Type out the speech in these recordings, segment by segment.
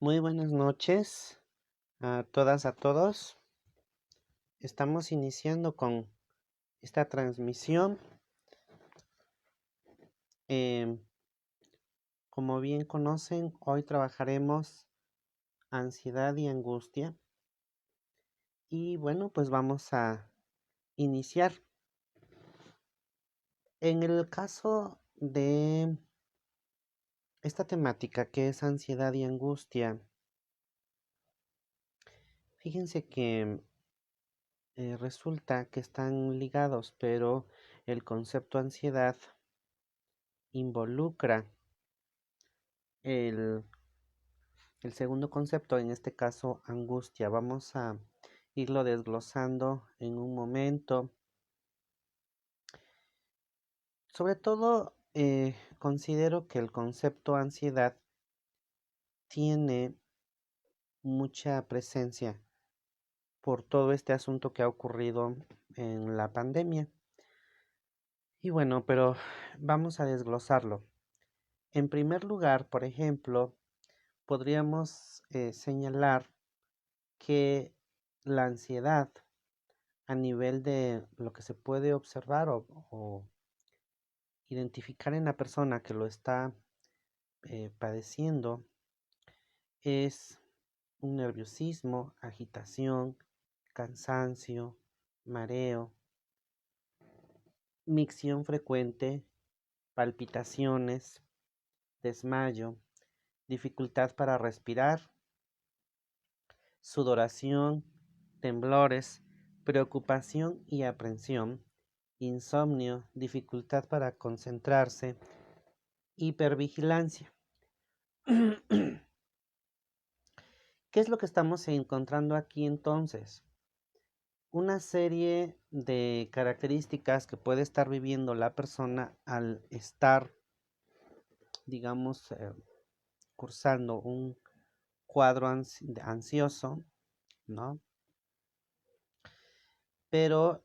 Muy buenas noches a todas, a todos. Estamos iniciando con esta transmisión. Em, como bien conocen, hoy trabajaremos ansiedad y angustia. Y bueno, pues vamos a iniciar. En el caso de esta temática que es ansiedad y angustia, fíjense que resulta que están ligados, pero el concepto ansiedad involucra el segundo concepto, en este caso angustia. Vamos a irlo desglosando en un momento. Sobre todo, considero que el concepto ansiedad tiene mucha presencia por todo este asunto que ha ocurrido en la pandemia. Y bueno, pero vamos a desglosarlo. En primer lugar, por ejemplo, podríamos señalar que la ansiedad a nivel de lo que se puede observar o identificar en la persona que lo está padeciendo es un nerviosismo, agitación, cansancio, mareo, micción frecuente, palpitaciones, desmayo, dificultad para respirar, sudoración, temblores, preocupación y aprensión, insomnio, dificultad para concentrarse, hipervigilancia. ¿Qué es lo que estamos encontrando aquí entonces? Una serie de características que puede estar viviendo la persona al estar, digamos, cursando un cuadro ansioso, ¿no? Pero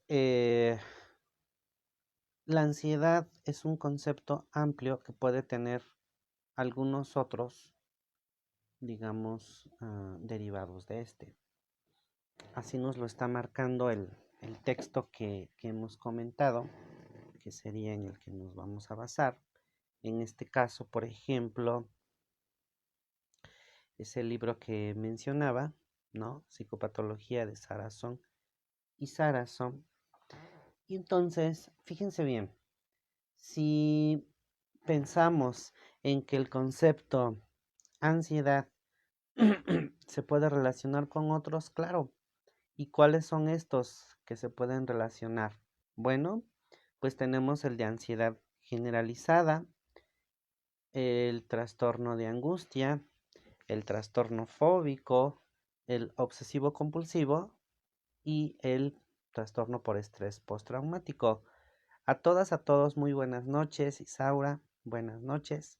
la ansiedad es un concepto amplio que puede tener algunos otros, digamos, derivados de este. Así nos lo está marcando el texto que hemos comentado, que sería en el que nos vamos a basar. En este caso, por ejemplo, es el libro que mencionaba, ¿no? Psicopatología de Sarrazón y Sarrazón. Y entonces, fíjense bien, si pensamos en que el concepto ansiedad se puede relacionar con otros, claro. ¿Y cuáles son estos que se pueden relacionar? Bueno, pues tenemos el de ansiedad generalizada, el trastorno de angustia, el trastorno fóbico, el obsesivo compulsivo y el trastorno por estrés postraumático. A todas, a todos, muy buenas noches. Isaura, buenas noches.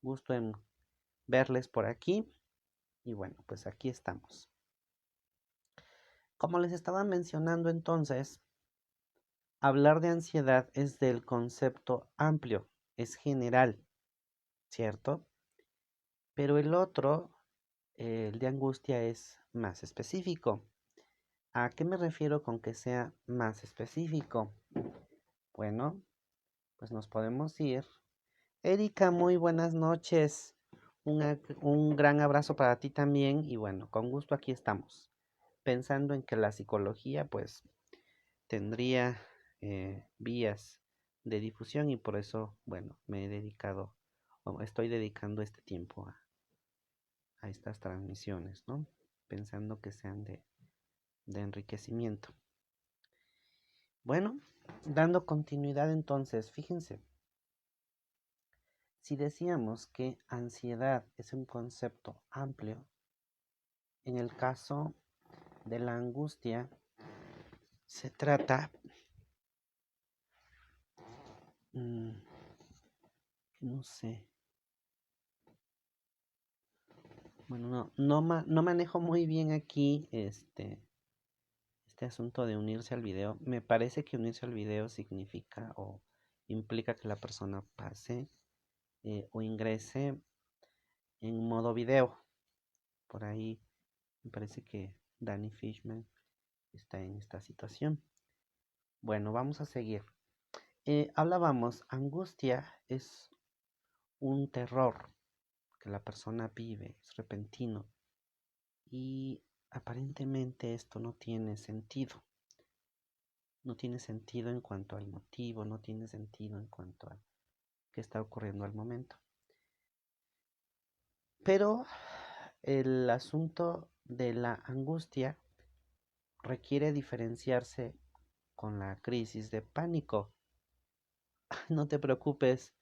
Gusto en verles por aquí. Y bueno, pues aquí estamos. Como les estaba mencionando entonces, hablar de ansiedad es del concepto amplio, es general, ¿cierto? Pero el otro, el de angustia, es más específico. ¿A qué me refiero con que sea más específico? Bueno, pues nos podemos ir. Erika, muy buenas noches. Un gran abrazo para ti también y bueno, con gusto aquí estamos. Pensando en que la psicología pues tendría vías de difusión y por eso, bueno, me he dedicado o estoy dedicando este tiempo a estas transmisiones, ¿no? Pensando que sean de enriquecimiento. Bueno, dando continuidad entonces, fíjense, si decíamos que ansiedad es un concepto amplio, en el caso de la angustia se trata, no sé, bueno, no manejo muy bien aquí este asunto de unirse al video. Me parece que unirse al video significa o implica que la persona pase o ingrese en modo video. Por ahí me parece que Danny Fishman está en esta situación. Bueno, vamos a seguir. Hablábamos, angustia es un terror que la persona vive, es repentino y aparentemente esto no tiene sentido. No tiene sentido en cuanto al motivo, no tiene sentido en cuanto a qué está ocurriendo al momento. Pero el asunto de la angustia requiere diferenciarse con la crisis de pánico. No te preocupes,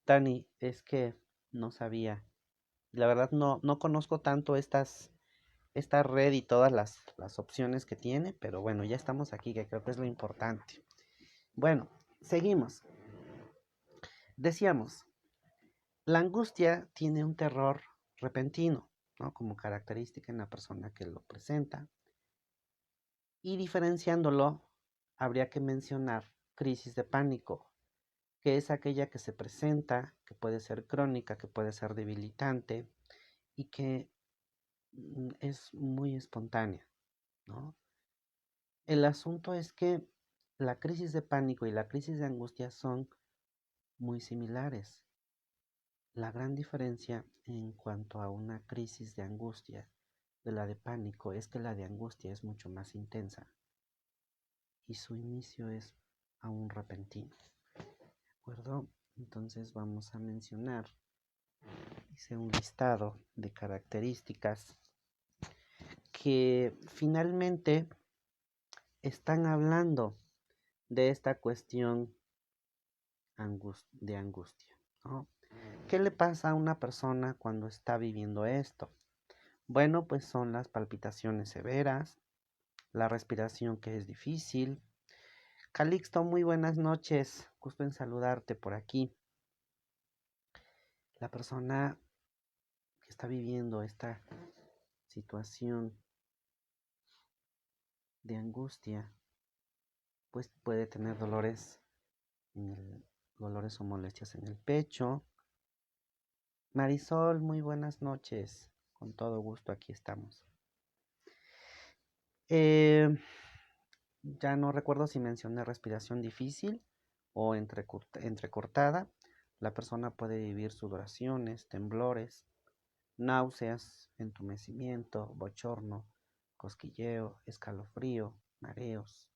Dani, es que no sabía. La verdad no conozco tanto esta red y todas las opciones que tiene, pero bueno, ya estamos aquí, que creo que es lo importante. Bueno, seguimos. Decíamos, la angustia tiene un terror repentino, ¿no? Como característica en la persona que lo presenta. Y diferenciándolo, habría que mencionar crisis de pánico, que es aquella que se presenta, que puede ser crónica, que puede ser debilitante y que es muy espontánea, ¿no? El asunto es que la crisis de pánico y la crisis de angustia son muy similares. La gran diferencia en cuanto a una crisis de angustia de la de pánico es que la de angustia es mucho más intensa y su inicio es aún repentino. ¿De acuerdo? Entonces vamos a mencionar, hice un listado de características que finalmente están hablando de esta cuestión de angustia, ¿no? ¿Qué le pasa a una persona cuando está viviendo esto? Bueno, pues son las palpitaciones severas, la respiración que es difícil. Calixto, muy buenas noches, gusto en saludarte por aquí. La persona que está viviendo esta situación de angustia, pues puede tener dolores o molestias en el pecho. Marisol, muy buenas noches, con todo gusto aquí estamos. Ya no recuerdo si mencioné respiración difícil o entrecortada. La persona puede vivir sudoraciones, temblores, náuseas, entumecimiento, bochorno, cosquilleo, escalofrío, mareos.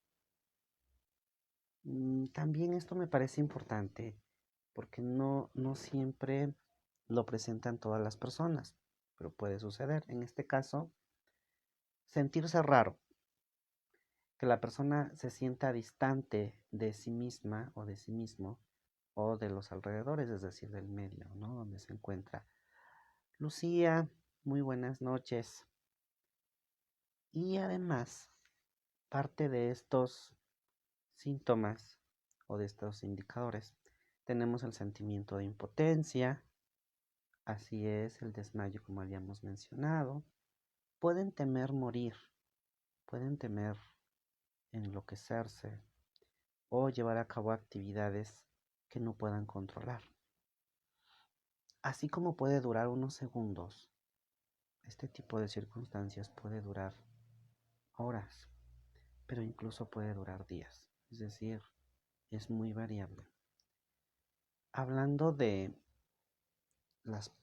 También esto me parece importante porque no siempre lo presentan todas las personas, pero puede suceder. En este caso, sentirse raro, que la persona se sienta distante de sí misma o de sí mismo o de los alrededores, es decir, del medio, ¿no? Donde se encuentra. Lucía, muy buenas noches. Y además, parte de estos síntomas o de estos indicadores, tenemos el sentimiento de impotencia, así es, el desmayo como habíamos mencionado. Pueden temer morir, pueden temer enloquecerse o llevar a cabo actividades que no puedan controlar. Así como puede durar unos segundos, este tipo de circunstancias puede durar horas, pero incluso puede durar días. Es decir, es muy variable. Hablando de las,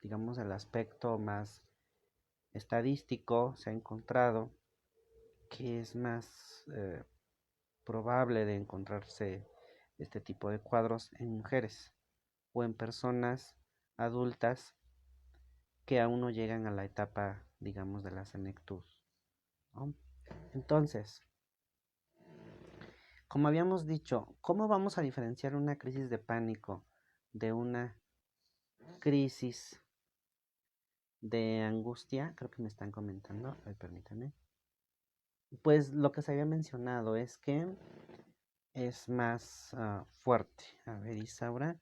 digamos, el aspecto más estadístico, se ha encontrado que es más probable de encontrarse este tipo de cuadros en mujeres o en personas adultas que aún no llegan a la etapa, digamos, de la senectud, ¿no? Entonces, como habíamos dicho, ¿cómo vamos a diferenciar una crisis de pánico de una crisis de angustia? Creo que me están comentando, permítame. Pues lo que se había mencionado es que es más fuerte. A ver, Isaura.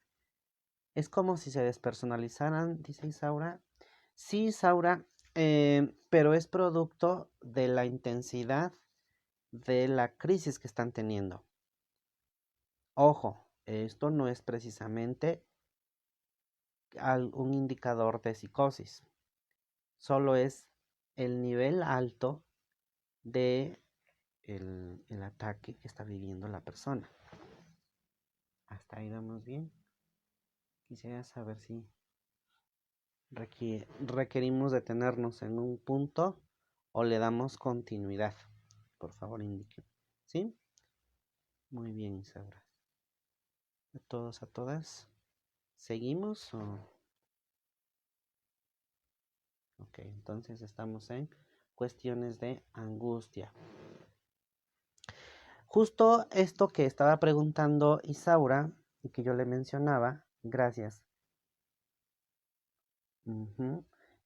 Es como si se despersonalizaran, dice Isaura. Sí, Isaura, pero es producto de la intensidad de la crisis que están teniendo. Ojo, esto no es precisamente un indicador de psicosis. solo es el nivel alto de el ataque que está viviendo la persona. Hasta ahí vamos bien. Quisiera saber si requerimos detenernos en un punto o le damos continuidad. Por favor, indique. ¿Sí? Muy bien, Isaura. ¿A todos, a todas? ¿Seguimos o...? Ok, entonces estamos en cuestiones de angustia. Justo esto que estaba preguntando Isaura y que yo le mencionaba, gracias,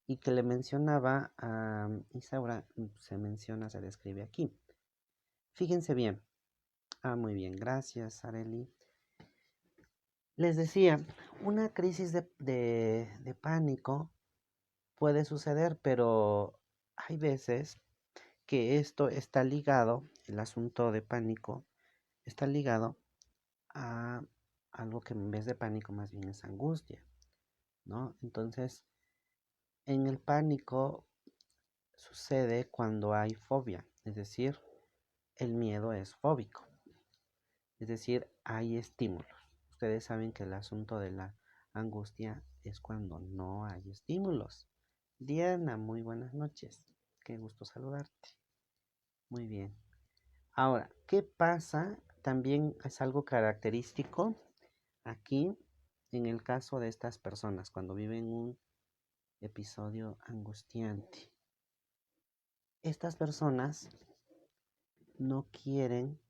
y que le mencionaba a Isaura, se menciona, se describe aquí. Fíjense bien. Muy bien, gracias, Areli. Les decía, una crisis de pánico puede suceder, pero hay veces que esto está ligado, el asunto de pánico, está ligado a algo que en vez de pánico más bien es angustia, ¿no? Entonces, en el pánico sucede cuando hay fobia, es decir, el miedo es fóbico, es decir, hay estímulos. Ustedes saben que el asunto de la angustia es cuando no hay estímulos. Diana, muy buenas noches. Qué gusto saludarte. Muy bien. Ahora, ¿qué pasa? También es algo característico aquí en el caso de estas personas cuando viven un episodio angustiante. Estas personas no quieren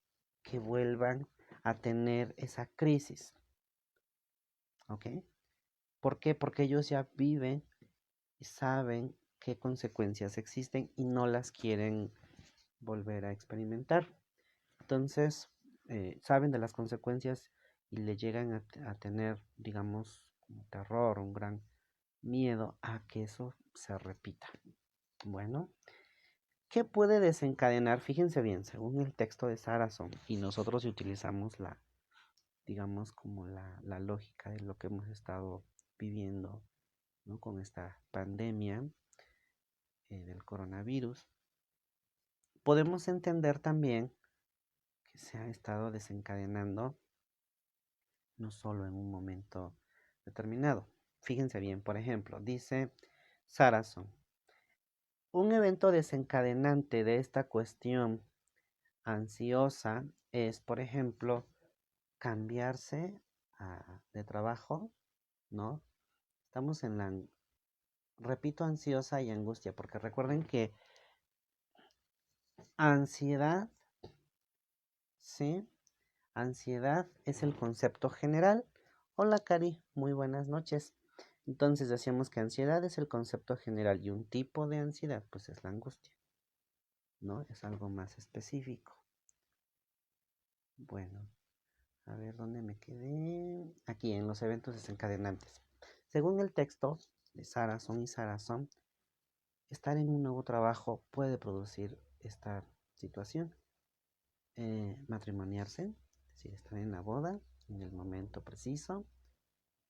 que vuelvan a tener esa crisis. ¿Ok? ¿Por qué? Porque ellos ya viven y saben qué consecuencias existen y no las quieren volver a experimentar. Entonces, saben de las consecuencias y le llegan a tener, digamos, un terror, un gran miedo a que eso se repita. Bueno, ¿qué puede desencadenar? Fíjense bien, según el texto de Saracen, y nosotros utilizamos la, digamos, como la lógica de lo que hemos estado viviendo, ¿no? Con esta pandemia del coronavirus, podemos entender también que se ha estado desencadenando no solo en un momento determinado. Fíjense bien, por ejemplo, dice Saracen, un evento desencadenante de esta cuestión ansiosa es, por ejemplo, cambiarse de trabajo, ¿no? Estamos en la, repito, ansiosa y angustia, porque recuerden que ansiedad, ¿sí? Ansiedad es el concepto general. Hola, Cari, muy buenas noches. Entonces decíamos que ansiedad es el concepto general y un tipo de ansiedad, pues es la angustia, ¿no? Es algo más específico. Bueno, a ver dónde me quedé. Aquí, en los eventos desencadenantes. Según el texto de Saracen y Saracen, estar en un nuevo trabajo puede producir esta situación. Matrimoniarse, es decir, estar en la boda en el momento preciso,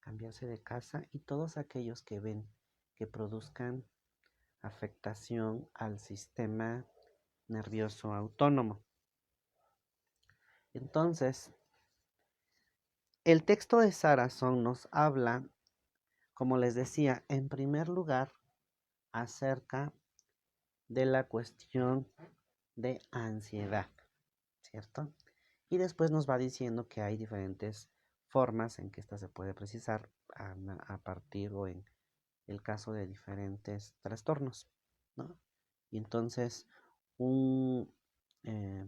cambiarse de casa y todos aquellos que ven que produzcan afectación al sistema nervioso autónomo. Entonces, el texto de Saracen nos habla, como les decía, en primer lugar, acerca de la cuestión de ansiedad, ¿cierto? Y después nos va diciendo que hay diferentes formas en que esta se puede precisar a partir o en el caso de diferentes trastornos, ¿no? Y entonces un, eh,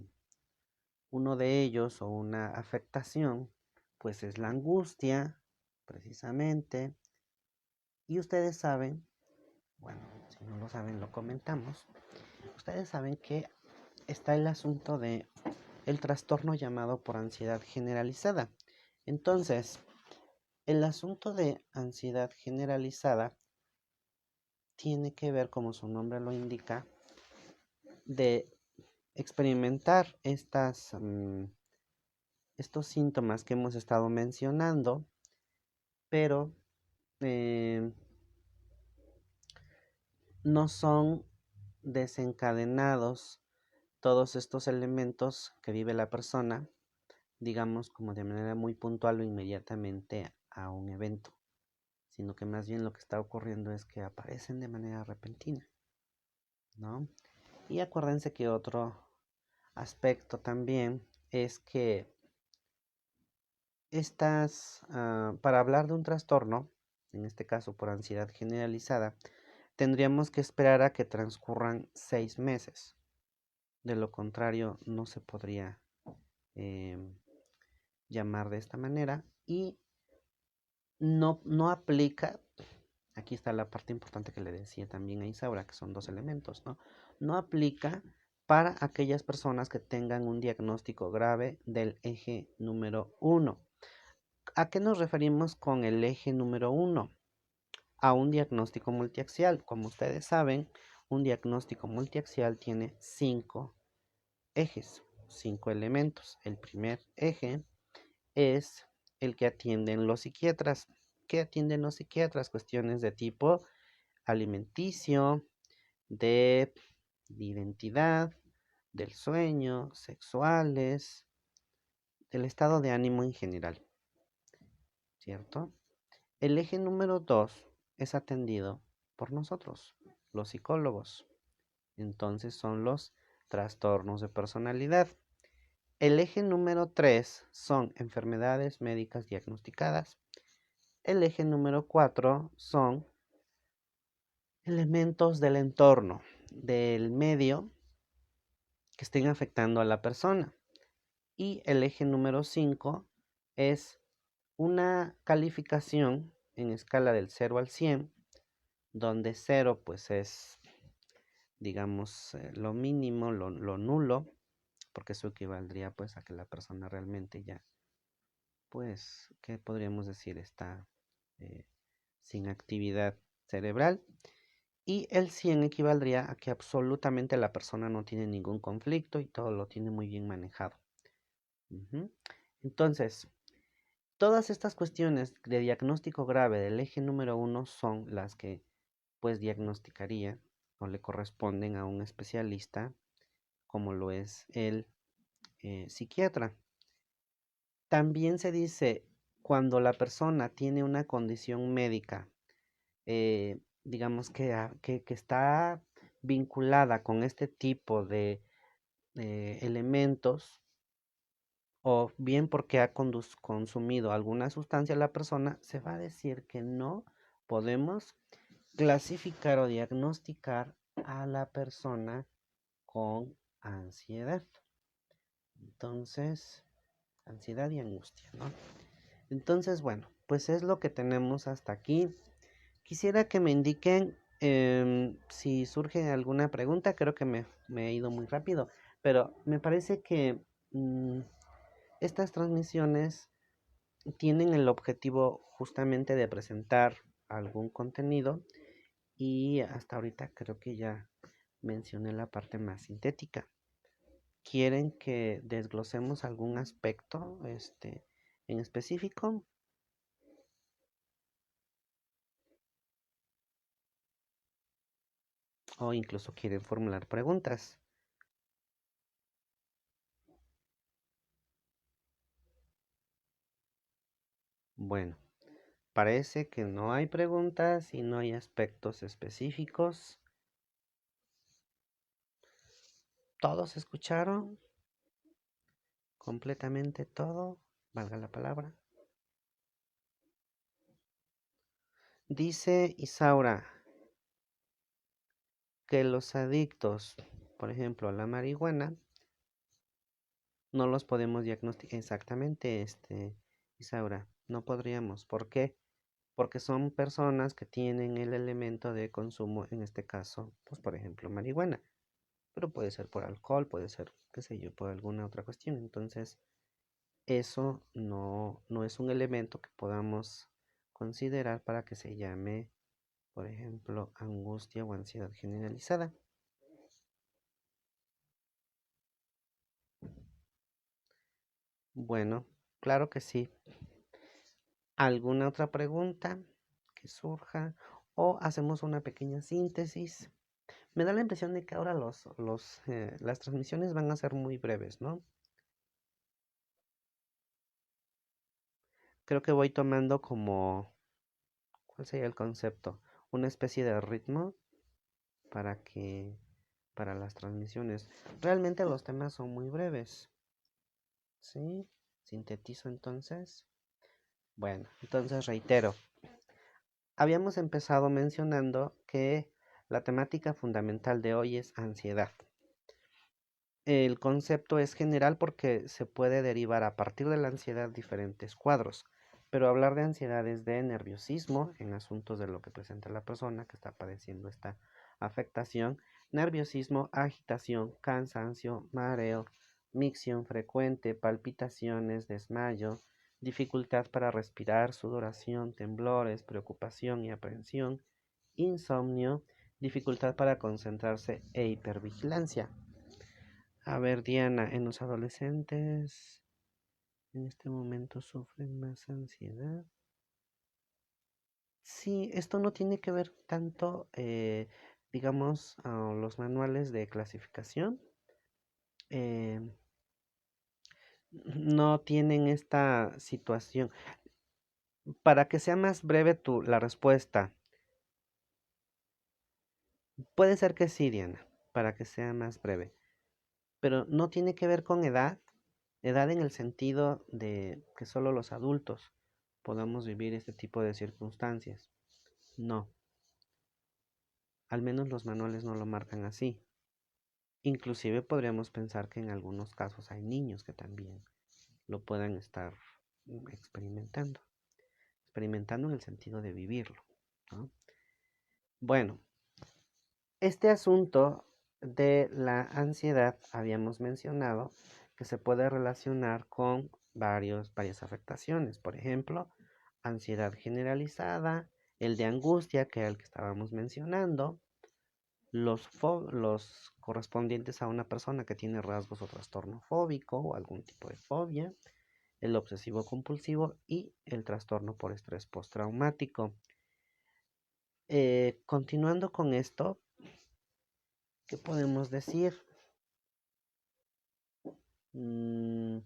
uno de ellos o una afectación, pues es la angustia, precisamente. Y ustedes saben, bueno, si no lo saben, lo comentamos. Ustedes saben que está el asunto de el trastorno llamado por ansiedad generalizada. Entonces, el asunto de ansiedad generalizada tiene que ver, como su nombre lo indica, de experimentar estos síntomas que hemos estado mencionando, pero no son desencadenados todos estos elementos que vive la persona, digamos, como de manera muy puntual o inmediatamente a un evento, sino que más bien lo que está ocurriendo es que aparecen de manera repentina, ¿no? Y acuérdense que otro aspecto también es que para hablar de un trastorno, en este caso por ansiedad generalizada, tendríamos que esperar a que transcurran 6 meses. De lo contrario, no se podría em, llamar de esta manera y no aplica. Aquí está la parte importante que le decía también a Isaura, que son dos elementos, ¿no? No aplica para aquellas personas que tengan un diagnóstico grave del eje número 1. ¿A qué nos referimos con el eje número 1? A un diagnóstico multiaxial. Como ustedes saben, un diagnóstico multiaxial tiene 5 ejes, 5 elementos. El primer eje es el que atienden los psiquiatras. ¿Qué atienden los psiquiatras? Cuestiones de tipo alimenticio, de identidad, del sueño, sexuales, del estado de ánimo en general, ¿cierto? El eje número 2 es atendido por nosotros, los psicólogos. Entonces son los trastornos de personalidad. El eje número 3 son enfermedades médicas diagnosticadas. El eje número 4 son elementos del entorno, del medio que estén afectando a la persona. Y el eje número 5 es una calificación en escala del 0 al 100, donde 0 pues es, digamos, lo mínimo, lo nulo, porque eso equivaldría pues a que la persona realmente ya, pues, ¿qué podríamos decir? Está eh, sin actividad cerebral. Y el 100 equivaldría a que absolutamente la persona no tiene ningún conflicto y todo lo tiene muy bien manejado. Entonces, todas estas cuestiones de diagnóstico grave del eje número 1 son las que pues diagnosticaría o le corresponden a un especialista como lo es el psiquiatra. También se dice cuando la persona tiene una condición médica, digamos que está vinculada con este tipo de elementos, o bien porque ha consumido alguna sustancia la persona, se va a decir que no podemos clasificar o diagnosticar a la persona con ansiedad. Entonces, ansiedad y angustia, ¿no? Entonces, bueno, pues es lo que tenemos hasta aquí. Quisiera que me indiquen si surge alguna pregunta. Creo que me he ido muy rápido, pero me parece que estas transmisiones tienen el objetivo justamente de presentar algún contenido y hasta ahorita creo que ya mencioné la parte más sintética. ¿Quieren que desglosemos algún aspecto en específico? O incluso quieren formular preguntas. Bueno, parece que no hay preguntas y no hay aspectos específicos. ¿Todos escucharon? Completamente todo, valga la palabra. Dice Isaura que los adictos, por ejemplo, a la marihuana, no los podemos diagnosticar exactamente, Isaura, no podríamos. ¿Por qué? Porque son personas que tienen el elemento de consumo, en este caso, pues por ejemplo, marihuana, pero puede ser por alcohol, puede ser, qué sé yo, por alguna otra cuestión. Entonces, eso no es un elemento que podamos considerar para que se llame, por ejemplo, angustia o ansiedad generalizada. Bueno, claro que sí. ¿Alguna otra pregunta que surja? O hacemos una pequeña síntesis. Me da la impresión de que ahora las transmisiones van a ser muy breves, ¿no? Creo que voy tomando como, ¿cuál sería el concepto? Una especie de ritmo para para las transmisiones. Realmente los temas son muy breves, ¿sí? Sintetizo entonces. Bueno, entonces reitero. Habíamos empezado mencionando que la temática fundamental de hoy es ansiedad. El concepto es general porque se puede derivar a partir de la ansiedad diferentes cuadros, pero hablar de ansiedad es de nerviosismo en asuntos de lo que presenta la persona que está padeciendo esta afectación, nerviosismo, agitación, cansancio, mareo, micción frecuente, palpitaciones, desmayo, dificultad para respirar, sudoración, temblores, preocupación y aprehensión, insomnio, dificultad para concentrarse e hipervigilancia. A ver, Diana, en los adolescentes en este momento sufren más ansiedad. Sí, esto no tiene que ver tanto, digamos, los manuales de clasificación. eh, no tienen esta situación. Para que sea más breve la respuesta, puede ser que sí, Diana, para que sea más breve, pero no tiene que ver con edad en el sentido de que solo los adultos podamos vivir este tipo de circunstancias. No, al menos los manuales no lo marcan así. Inclusive podríamos pensar que en algunos casos hay niños que también lo puedan estar experimentando. Experimentando en el sentido de vivirlo, ¿no? Bueno, este asunto de la ansiedad habíamos mencionado que se puede relacionar con varias afectaciones. Por ejemplo, ansiedad generalizada, el de angustia, que era el que estábamos mencionando, los correspondientes a una persona que tiene rasgos o trastorno fóbico o algún tipo de fobia, el obsesivo compulsivo y el trastorno por estrés postraumático. Continuando con esto, ¿qué podemos decir? Mm,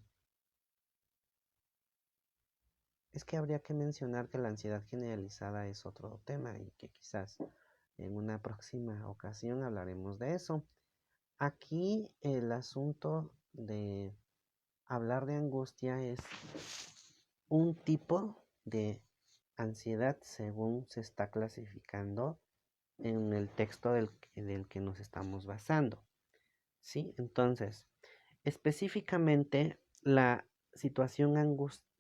es que habría que mencionar que la ansiedad generalizada es otro tema y que quizás en una próxima ocasión hablaremos de eso. Aquí el asunto de hablar de angustia es un tipo de ansiedad según se está clasificando en el texto del que nos estamos basando. ¿Sí? Entonces, específicamente la situación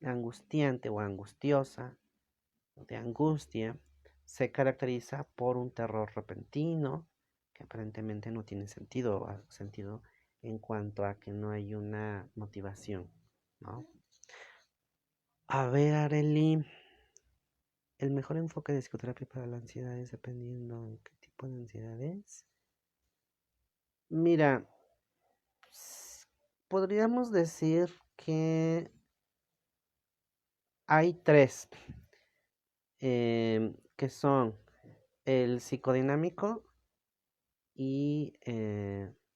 angustiante o angustiosa, de angustia, se caracteriza por un terror repentino, que aparentemente no tiene sentido en cuanto a que no hay una motivación, ¿no? A ver, Areli, el mejor enfoque de psicoterapia para la ansiedad es dependiendo de qué tipo de ansiedad es. Mira, podríamos decir que hay tres, que son el psicodinámico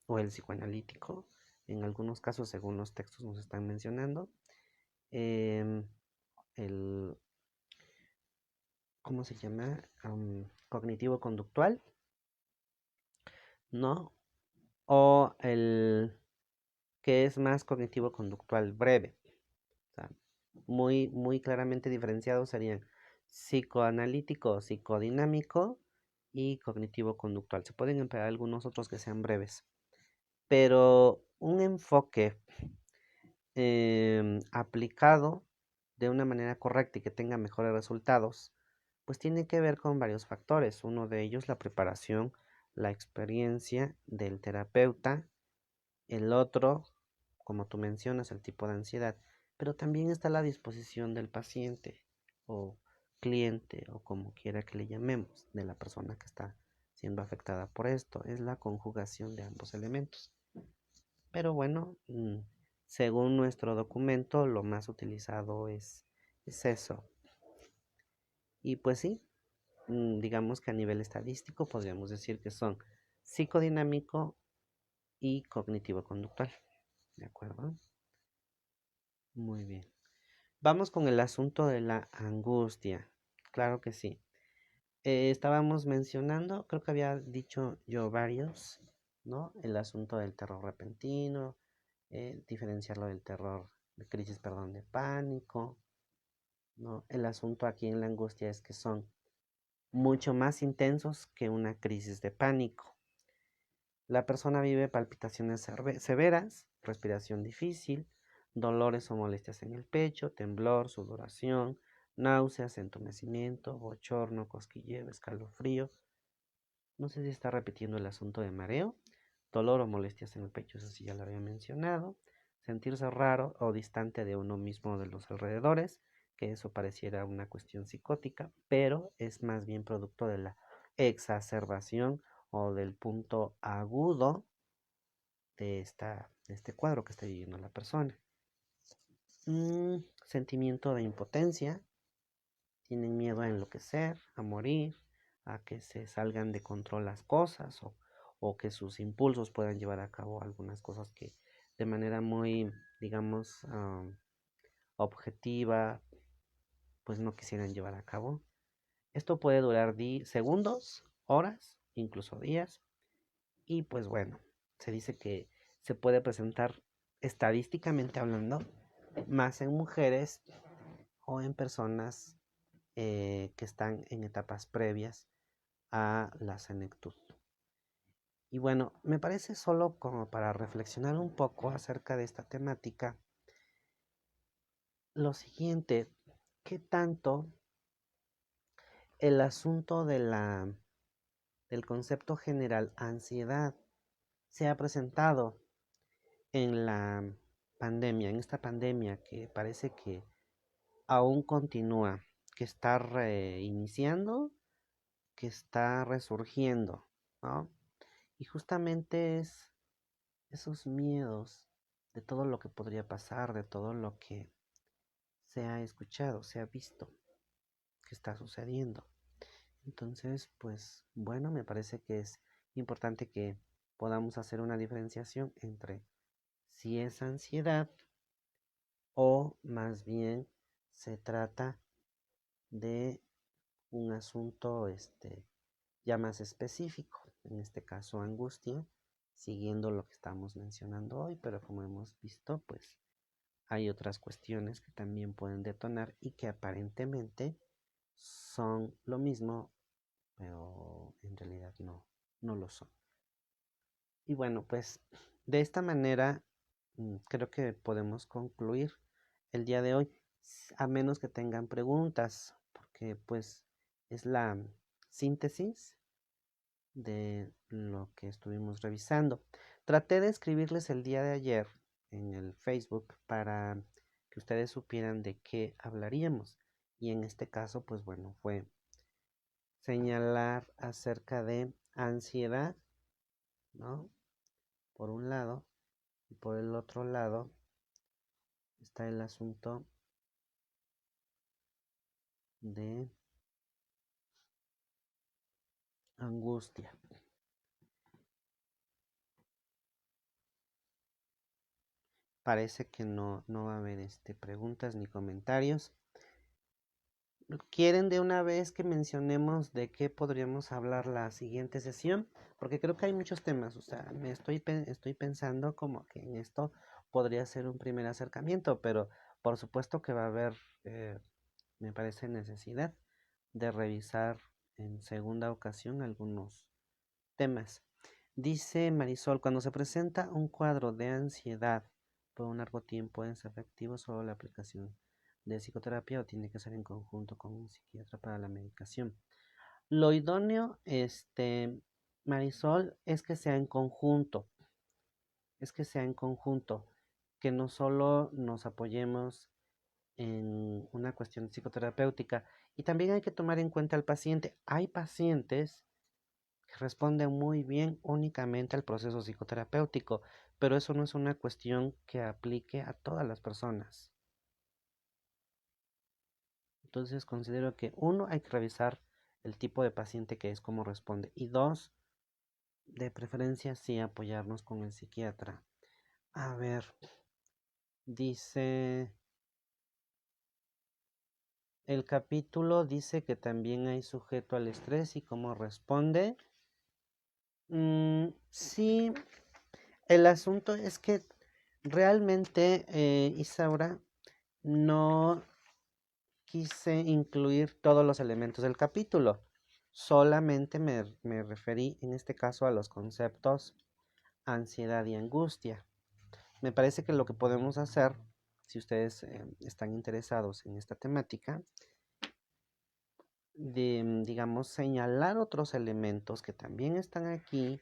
o el psicoanalítico, en algunos casos según los textos nos están mencionando, em, el, ¿cómo se llama? Cognitivo-conductual, ¿no? O el que es más cognitivo-conductual breve. O sea, muy claramente diferenciados serían psicoanalítico, psicodinámico y cognitivo-conductual. Se pueden emplear algunos otros que sean breves, pero un enfoque aplicado de una manera correcta y que tenga mejores resultados, pues tiene que ver con varios factores. Uno de ellos, la preparación, la experiencia del terapeuta. El otro, como tú mencionas, el tipo de ansiedad. Pero también está la disposición del paciente o cliente o como quiera que le llamemos, de la persona que está siendo afectada por esto. Es la conjugación de ambos elementos. Pero bueno, según nuestro documento, lo más utilizado es eso. Y pues sí, digamos que a nivel estadístico podríamos decir que son psicodinámico y cognitivo-conductual. ¿De acuerdo? Muy bien. Vamos con el asunto de la angustia. Claro que sí. Estábamos mencionando, creo que había dicho yo varios, ¿no? El asunto del terror repentino, diferenciarlo del terror, de crisis, perdón, de pánico, ¿no? El asunto aquí en la angustia es que son mucho más intensos que una crisis de pánico. La persona vive palpitaciones severas, respiración difícil, dolores o molestias en el pecho, temblor, sudoración, náuseas, entumecimiento, bochorno, cosquilleo, escalofrío. No sé si está repitiendo el asunto de mareo, dolor o molestias en el pecho, eso sí ya lo había mencionado. Sentirse raro o distante de uno mismo o de los alrededores, que eso pareciera una cuestión psicótica, pero es más bien producto de la exacerbación o del punto agudo de este cuadro que está viviendo la persona. Sentimiento de impotencia, tienen miedo a enloquecer, a morir, a que se salgan de control las cosas o que sus impulsos puedan llevar a cabo algunas cosas que de manera muy, digamos, objetiva, pues no quisieran llevar a cabo. Esto puede durar segundos, horas, incluso días. Y pues bueno, se dice que se puede presentar estadísticamente hablando más en mujeres o en personas que están en etapas previas a la senectud. Y bueno, me parece solo como para reflexionar un poco acerca de esta temática, lo siguiente, ¿qué tanto el asunto del concepto general ansiedad se ha presentado en la pandemia, en esta pandemia que parece que aún continúa, que está reiniciando, que está resurgiendo, ¿no? Y justamente es esos miedos de todo lo que podría pasar, de todo lo que se ha escuchado, se ha visto que está sucediendo. Entonces, pues bueno, me parece que es importante que podamos hacer una diferenciación entre si es ansiedad o más bien se trata de un asunto ya más específico, en este caso angustia, siguiendo lo que estamos mencionando hoy, pero como hemos visto, pues hay otras cuestiones que también pueden detonar y que aparentemente son lo mismo, pero en realidad no lo son. Y bueno, pues de esta manera creo que podemos concluir el día de hoy, a menos que tengan preguntas, porque pues es la síntesis de lo que estuvimos revisando. Traté de escribirles el día de ayer en el Facebook para que ustedes supieran de qué hablaríamos. Y en este caso, pues bueno, fue señalar acerca de ansiedad, ¿no? Por un lado, y por el otro lado está el asunto de angustia. Parece que no va a haber preguntas ni comentarios. ¿Quieren de una vez que mencionemos de qué podríamos hablar la siguiente sesión? Porque creo que hay muchos temas. O sea, estoy pensando como que en esto podría ser un primer acercamiento, pero por supuesto que va a haber, me parece, necesidad de revisar en segunda ocasión algunos temas. Dice Marisol, cuando se presenta un cuadro de ansiedad por un largo tiempo, ¿es efectivo solo la aplicación de psicoterapia o tiene que ser en conjunto con un psiquiatra para la medicación? Lo idóneo, Marisol, es que sea en conjunto, que no solo nos apoyemos en una cuestión psicoterapéutica. Y también hay que tomar en cuenta al paciente. Hay pacientes que responden muy bien únicamente al proceso psicoterapéutico, pero eso no es una cuestión que aplique a todas las personas. Entonces considero que uno, hay que revisar el tipo de paciente que es, cómo responde. Y dos, De preferencia sí apoyarnos con el psiquiatra. A ver, dice, el capítulo dice que también hay sujeto al estrés y cómo responde. Sí, el asunto es que realmente, Isaura, no quise incluir todos los elementos del capítulo. Solamente me referí en este caso a los conceptos ansiedad y angustia. Me parece que lo que podemos hacer, si ustedes están interesados en esta temática, de, digamos, señalar otros elementos que también están aquí.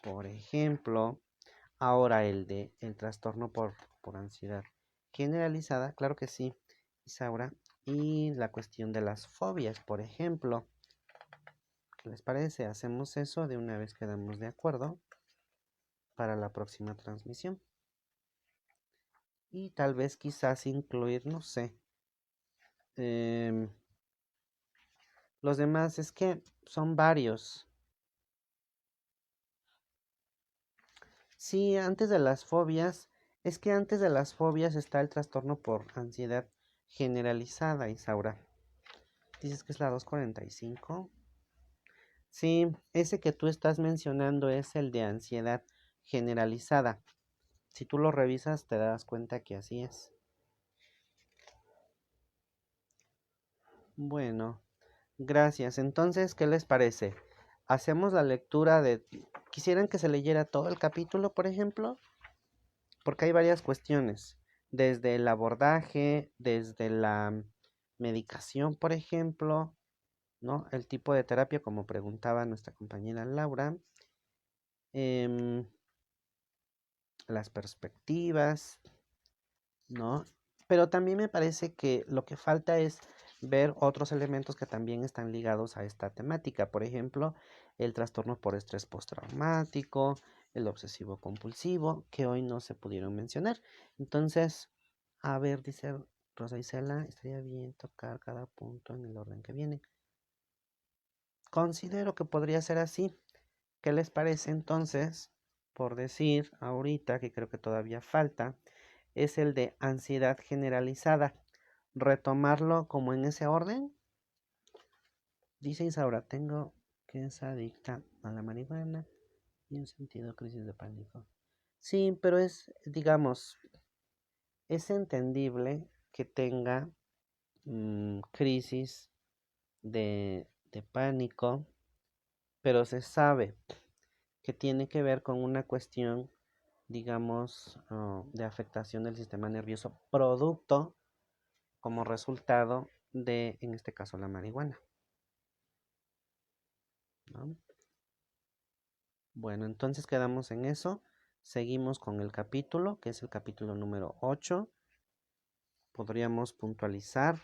Por ejemplo, ahora el de el trastorno por ansiedad generalizada, claro que sí, Isaura. Y la cuestión de las fobias, por ejemplo. ¿Qué les parece? Hacemos eso de una vez quedamos de acuerdo para la próxima transmisión. Y tal vez quizás incluir, no sé. em, los demás es que son varios. Sí, antes de las fobias, es que antes de las fobias está el trastorno por ansiedad generalizada, Isaura. Dices que es la 245. Sí, ese que tú estás mencionando es el de ansiedad generalizada. Si tú lo revisas, te das cuenta que así es. Bueno, gracias. Entonces, ¿qué les parece? Hacemos la lectura de... ¿Quisieran que se leyera todo el capítulo, por ejemplo? Porque hay varias cuestiones. Desde el abordaje, desde la medicación, por ejemplo, ¿no? El tipo de terapia, como preguntaba nuestra compañera Laura. em, las perspectivas, ¿no? Pero también me parece que lo que falta es ver otros elementos que también están ligados a esta temática. Por ejemplo, el trastorno por estrés postraumático, el obsesivo compulsivo, que hoy no se pudieron mencionar. Entonces, a ver, dice Rosa Isela, estaría bien tocar cada punto en el orden que viene. Considero que podría ser así. ¿Qué les parece entonces? Por decir ahorita, que creo que todavía falta, es el de ansiedad generalizada. Retomarlo como en ese orden. Dice Isaura, tengo que es adicta a la marihuana y un sentido crisis de pánico. Sí, pero es, digamos, es entendible que tenga crisis de pánico, pero se sabe que tiene que ver con una cuestión, digamos, de afectación del sistema nervioso, producto como resultado de, en este caso, la marihuana, ¿no? Bueno, entonces quedamos en eso. Seguimos con el capítulo, que es el capítulo número 8. Podríamos puntualizar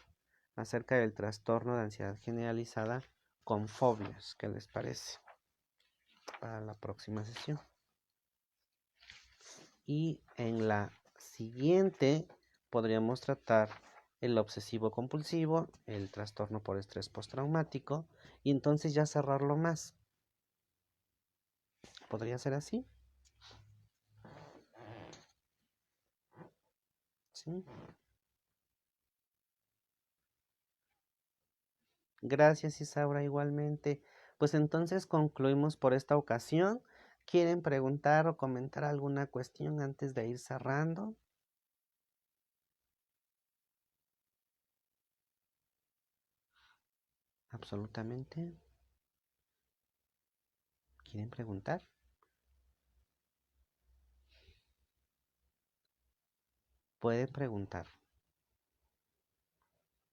acerca del trastorno de ansiedad generalizada con fobias. ¿Qué les parece? Para la próxima sesión. Y en la siguiente podríamos tratar el obsesivo compulsivo, el trastorno por estrés postraumático y entonces ya cerrarlo más. ¿Podría ser así? ¿Sí? Gracias, Isaura, igualmente. Pues entonces concluimos por esta ocasión. ¿Quieren preguntar o comentar alguna cuestión antes de ir cerrando? Absolutamente. ¿Quieren preguntar? Pueden preguntar.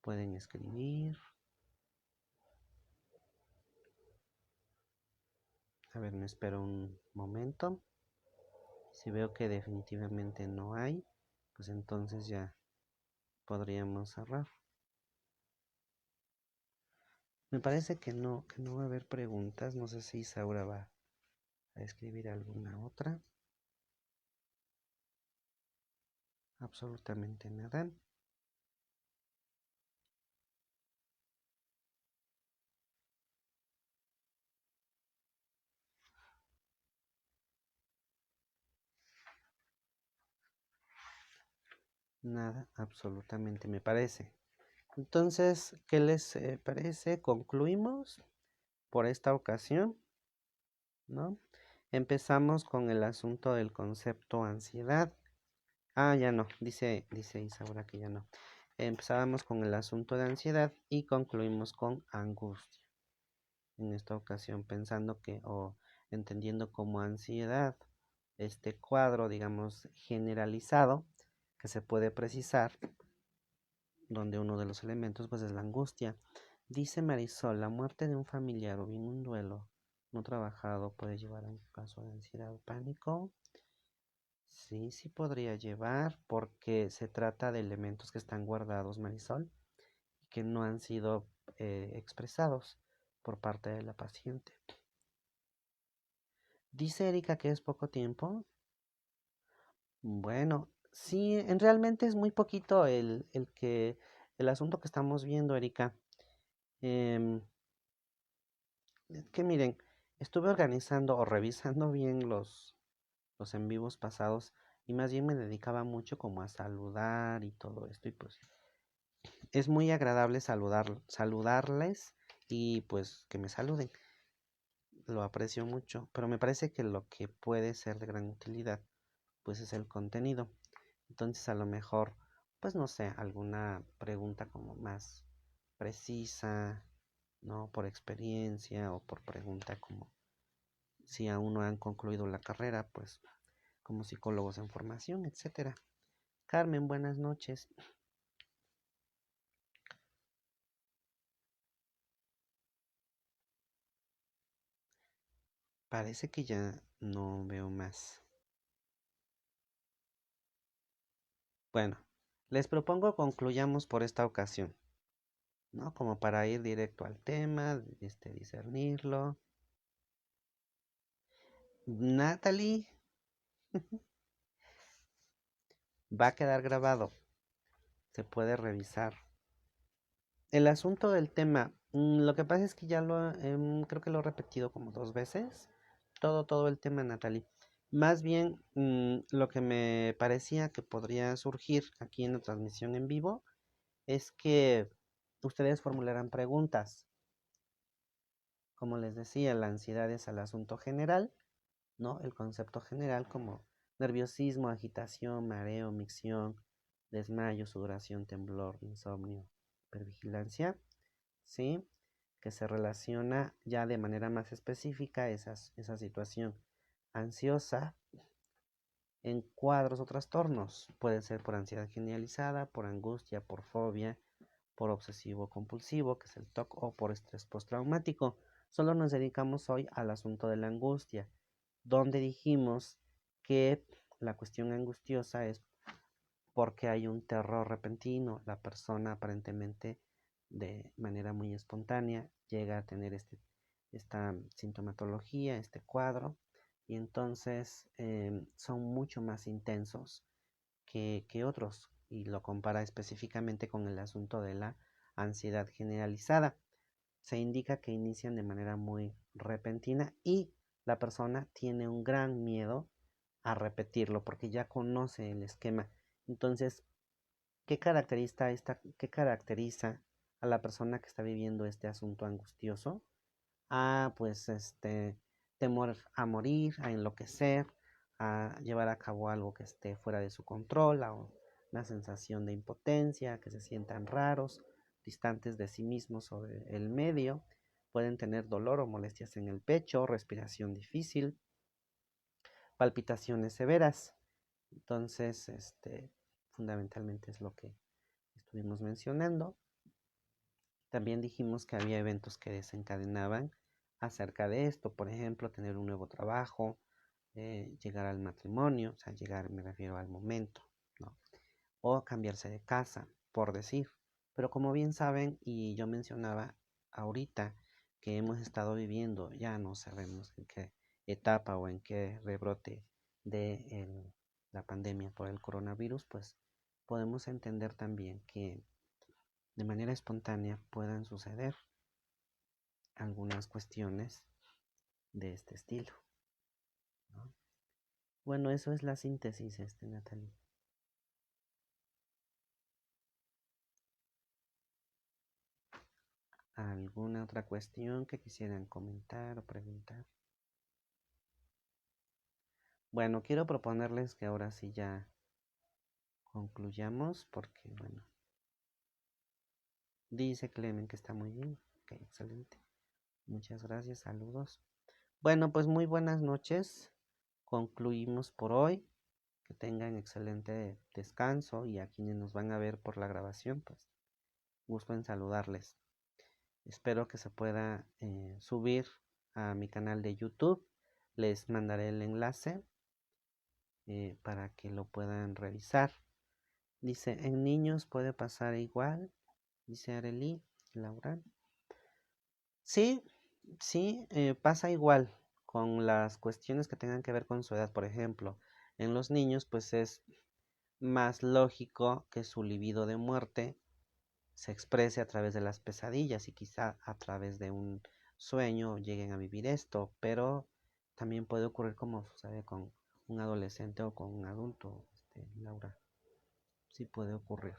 Pueden escribir. A ver, me espero un momento. Si veo que definitivamente no hay, pues entonces ya podríamos cerrar. Me parece que no va a haber preguntas. No sé si Isaura va a escribir alguna otra. Absolutamente nada. Nada, absolutamente me parece. Entonces, ¿qué les parece? Concluimos por esta ocasión, ¿no? Empezamos con el asunto del concepto ansiedad. Ah, ya no, dice Isaura que ya no. Empezábamos con el asunto de ansiedad y concluimos con angustia. En esta ocasión pensando que o entendiendo como ansiedad este cuadro, digamos, generalizado que se puede precisar, donde uno de los elementos pues es la angustia. Dice Marisol, la muerte de un familiar o bien un duelo no trabajado puede llevar a un caso de ansiedad o pánico. Sí, sí podría llevar porque se trata de elementos que están guardados, Marisol, y que no han sido expresados por parte de la paciente. Dice Erika que es poco tiempo. Bueno, sí, en realmente es muy poquito el asunto que estamos viendo, Erika. Em, es que miren, estuve organizando o revisando bien los en vivos pasados y más bien me dedicaba mucho como a saludar y todo esto y pues es muy agradable saludarles y pues que me saluden. Lo aprecio mucho, pero me parece que lo que puede ser de gran utilidad pues es el contenido. Entonces a lo mejor, pues no sé, alguna pregunta como más precisa, ¿no? Por experiencia o por pregunta como si aún no han concluido la carrera, pues como psicólogos en formación, etcétera. Carmen, buenas noches. Parece que ya no veo más. Bueno, les propongo concluyamos por esta ocasión, ¿no? Como para ir directo al tema, discernirlo. Natalie, va a quedar grabado, se puede revisar. El asunto del tema, lo que pasa es que ya creo que lo he repetido como 2 veces, todo el tema, Natalie. Más bien, lo que me parecía que podría surgir aquí en la transmisión en vivo es que ustedes formularan preguntas. Como les decía, la ansiedad es el asunto general, ¿no? El concepto general como nerviosismo, agitación, mareo, micción, desmayo, sudoración, temblor, insomnio, hipervigilancia, ¿sí? Que se relaciona ya de manera más específica esa situación ansiosa en cuadros o trastornos. Puede ser por ansiedad generalizada, por angustia, por fobia, por obsesivo compulsivo, que es el TOC, o por estrés postraumático. Solo nos dedicamos hoy al asunto de la angustia, donde dijimos que la cuestión angustiosa es porque hay un terror repentino, la persona aparentemente de manera muy espontánea llega a tener esta sintomatología, este cuadro, y entonces son mucho más intensos que otros, y lo compara específicamente con el asunto de la ansiedad generalizada. Se indica que inician de manera muy repentina y la persona tiene un gran miedo a repetirlo porque ya conoce el esquema. Entonces, qué caracteriza a la persona que está viviendo este asunto angustioso? Ah, pues temor a morir, a enloquecer, a llevar a cabo algo que esté fuera de su control, a una sensación de impotencia, que se sientan raros, distantes de sí mismos o del medio, pueden tener dolor o molestias en el pecho, respiración difícil, palpitaciones severas. Entonces, fundamentalmente es lo que estuvimos mencionando. También dijimos que había eventos que desencadenaban acerca de esto, por ejemplo, tener un nuevo trabajo, llegar al matrimonio, o sea, llegar me refiero al momento, ¿no? O cambiarse de casa, por decir. Pero como bien saben, y yo mencionaba ahorita que hemos estado viviendo, ya no sabemos en qué etapa o en qué rebrote de la pandemia por el coronavirus, pues podemos entender también que de manera espontánea puedan suceder algunas cuestiones de este estilo, ¿no? Bueno, eso es la síntesis, Natalie. ¿Alguna otra cuestión que quisieran comentar o preguntar? Bueno, quiero proponerles que ahora sí ya concluyamos porque, bueno, dice Clemen que está muy bien. Ok, excelente. Muchas gracias, saludos. Bueno, pues muy buenas noches. Concluimos por hoy. Que tengan excelente descanso y a quienes nos van a ver por la grabación, pues gusto en saludarles. Espero que se pueda subir a mi canal de YouTube. Les mandaré el enlace para que lo puedan revisar. Dice, en niños puede pasar igual, dice Arely, Laura. Sí, sí, pasa igual con las cuestiones que tengan que ver con su edad. Por ejemplo, en los niños, pues es más lógico que su libido de muerte se exprese a través de las pesadillas y quizá a través de un sueño lleguen a vivir esto, pero también puede ocurrir como sucede con un adolescente o con un adulto, Laura. Sí puede ocurrir.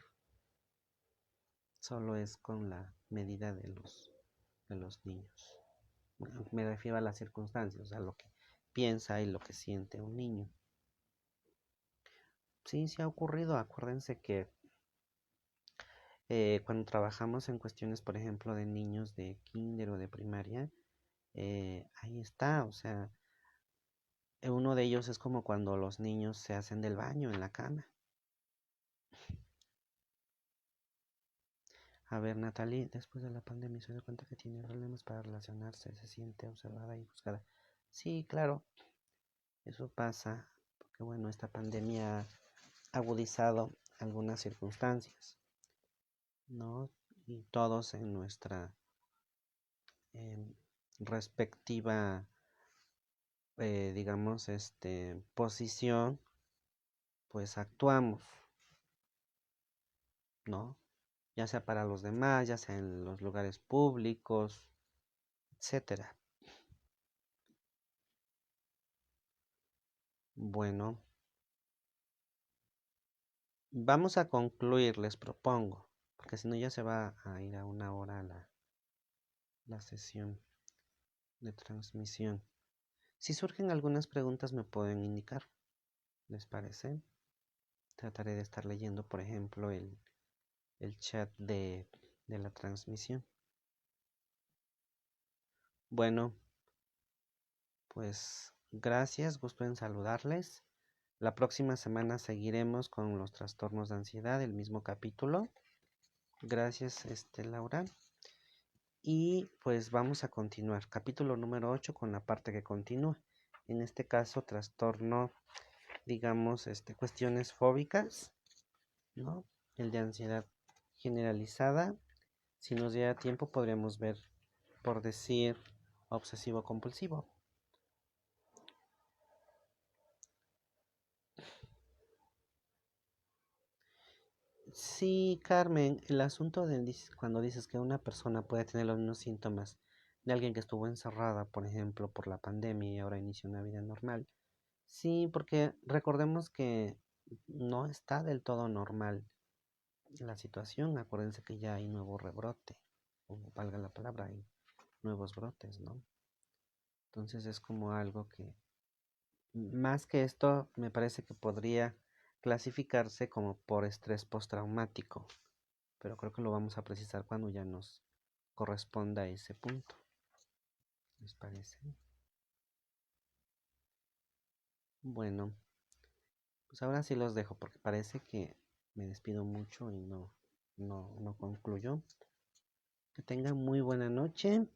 Solo es con la medida de los niños. Me refiero a las circunstancias, a lo que piensa y lo que siente un niño. Sí, sí ha ocurrido. Acuérdense que cuando trabajamos en cuestiones, por ejemplo, de niños de kinder o de primaria, ahí está, o sea, uno de ellos es como cuando los niños se hacen del baño en la cama. A ver, Natalie, después de la pandemia se da cuenta que tiene problemas para relacionarse, se siente observada y juzgada. Sí, claro, eso pasa, porque bueno, esta pandemia ha agudizado algunas circunstancias, ¿no? Y todos en nuestra em, respectiva, digamos, posición, pues actuamos, ¿no? Ya sea para los demás, ya sea en los lugares públicos, etcétera. Bueno, vamos a concluir, les propongo, porque si no ya se va a ir a una hora la sesión de transmisión. Si surgen algunas preguntas me pueden indicar, ¿les parece? Trataré de estar leyendo, por ejemplo, el chat de la transmisión. Bueno, pues gracias, gusto en saludarles. La próxima semana seguiremos con los trastornos de ansiedad, el mismo capítulo. Gracias, Laura. Y pues vamos a continuar. Capítulo número 8 con la parte que continúa. En este caso, trastorno, digamos, cuestiones fóbicas, ¿no? El de ansiedad generalizada. Si nos diera tiempo, podríamos ver, por decir, obsesivo compulsivo. Sí, Carmen, el asunto de cuando dices que una persona puede tener los mismos síntomas de alguien que estuvo encerrada, por ejemplo, por la pandemia y ahora inicia una vida normal. Sí, porque recordemos que no está del todo normal la situación. Acuérdense que ya hay nuevo rebrote, o valga la palabra, hay nuevos brotes, ¿no? Entonces es como algo que, más que esto, me parece que podría clasificarse como por estrés postraumático, pero creo que lo vamos a precisar cuando ya nos corresponda ese punto. ¿Les parece? Bueno, pues ahora sí los dejo porque parece que me despido mucho y no concluyo. Que tengan muy buena noche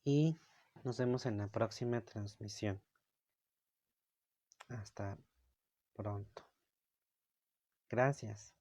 y nos vemos en la próxima transmisión. Hasta pronto. Gracias.